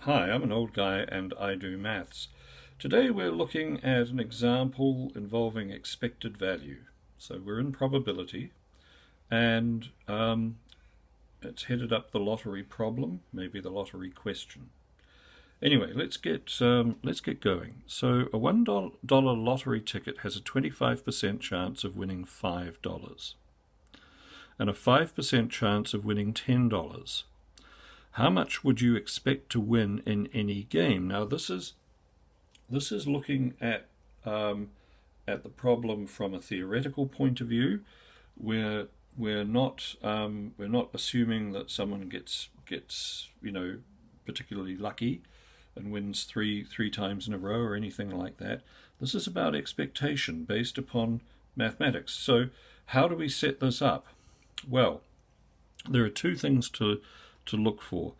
Hi, I'm an old guy and I do maths. Today we're looking at an example involving expected value. So we're in probability and it's headed up the lottery problem, maybe the lottery question. Anyway, let's get going. So a $1 lottery ticket has a 25% chance of winning $5 and a 5% chance of winning $10. How much would you expect to win in any game? Now this is looking at the problem from a theoretical point of view. We're not assuming that someone gets particularly lucky and wins three times in a row or anything like that. This is about expectation based upon mathematics. So how do we set this up? Well, there are two things to look for.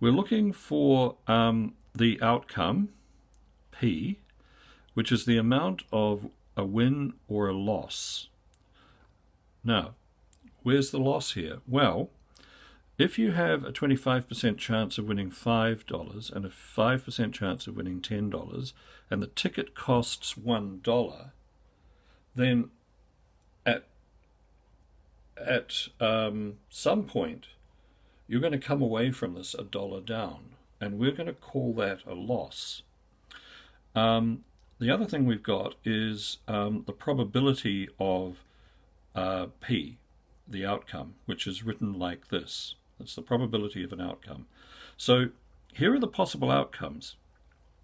We're looking for the outcome, P, which is the amount of a win or a loss. Now, where's the loss here? Well, if you have a 25% chance of winning $5 and a 5% chance of winning $10, and the ticket costs $1, then at some point you're going to come away from this $1 down, and we're going to call that a loss. The other thing we've got is the probability of P, the outcome, which is written like this. That's the probability of an outcome. So here are the possible outcomes.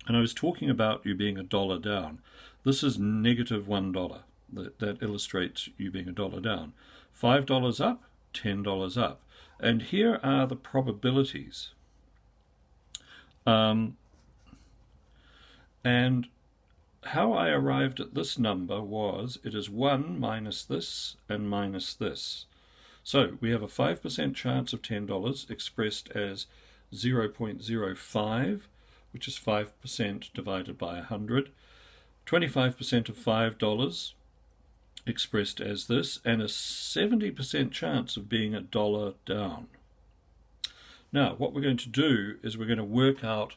And I was talking about you being $1 down. This is negative $1. That illustrates you being $1 down. $5 up, $10 up. And here are the probabilities. And how I arrived at this number was, it is 1 minus this and minus this. So we have a 5% chance of $10 expressed as 0.05, which is 5% divided by 100. 25% of $5 expressed as this, and a 70% chance of being $1 down. Now, what we're going to do is we're going to work out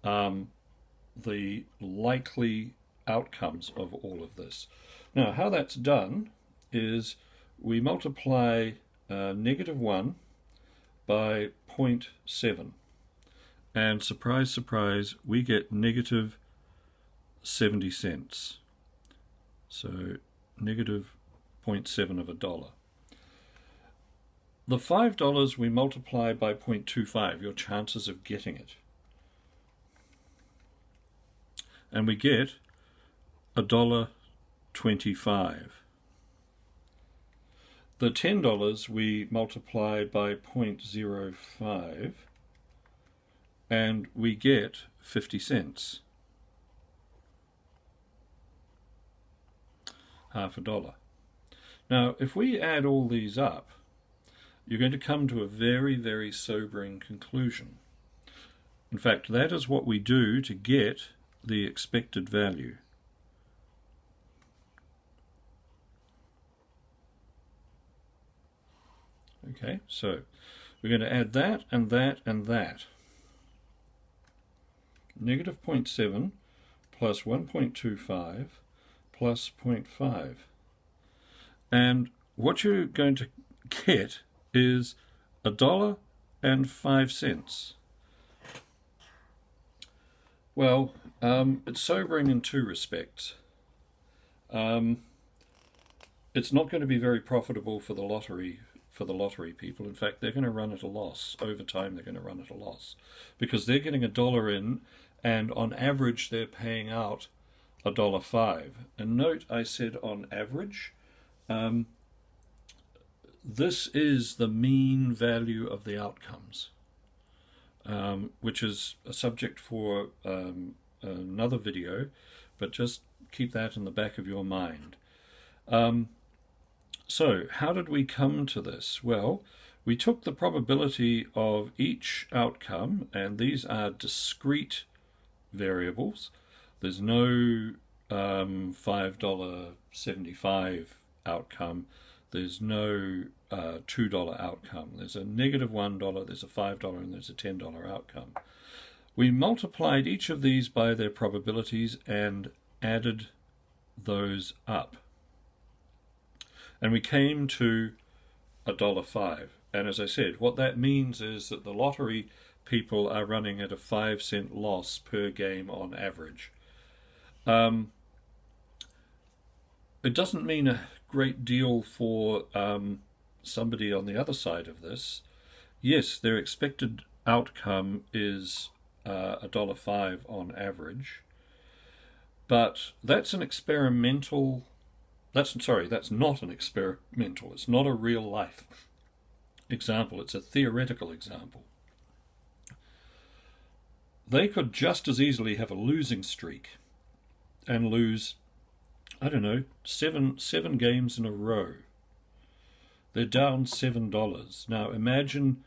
the likely outcomes of all of this. Now, how that's done is we multiply negative 1 by 0.7, and surprise, surprise, we get negative 70 cents. So negative 0.7 of $1. The $5 we multiply by 0.25, your chances of getting it. And we get $1.25. The $10 we multiply by 0.05 and we get 50 cents. Half a dollar. Now, if we add all these up, you're going to come to a very, very sobering conclusion. In fact, that is what we do to get the expected value. Okay, so we're going to add that and that and that. Negative 0.7 plus 1.25 plus 0.5. And what you're going to get is $1.05. Well, it's sobering in two respects. It's not going to be very profitable for the lottery people. In fact, they're going to run at a loss. Over time, they're going to run at a loss because they're getting $1 in, and on average, they're paying out $1.05. And note, I said on average. This is the mean value of the outcomes, which is a subject for another video, but just keep that in the back of your mind. So how did we come to this? Well, we took the probability of each outcome, and these are discrete variables. There's no $5.75 outcome. There's no $2 outcome. There's a negative $1, there's a $5, and there's a $10 outcome. We multiplied each of these by their probabilities and added those up. And we came to $1.05. And as I said, what that means is that the lottery people are running at a 5-cent loss per game on average. It doesn't mean a great deal for somebody on the other side of this. Yes, their expected outcome is $1.05 on average, but that's an experimental. That's not an experimental. It's not a real life example. It's a theoretical example. They could just as easily have a losing streak and lose, I don't know, seven games in a row. They're down $7. Now imagine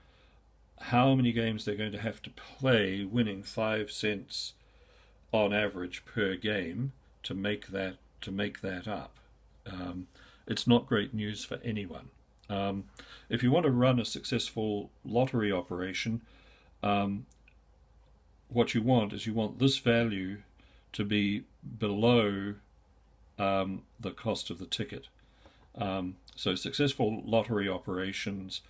how many games they're going to have to play, winning 5 cents on average per game to make that up. It's not great news for anyone. If you want to run a successful lottery operation, what you want is this value to be below the cost of the ticket. So successful lottery operations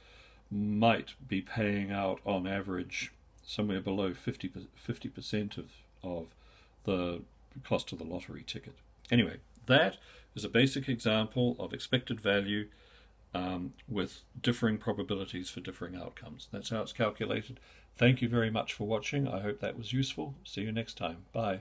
might be paying out on average somewhere below 50% of the cost of the lottery ticket. Anyway, that is a basic example of expected value with differing probabilities for differing outcomes. That's how it's calculated. Thank you very much for watching. I hope that was useful. See you next time. Bye.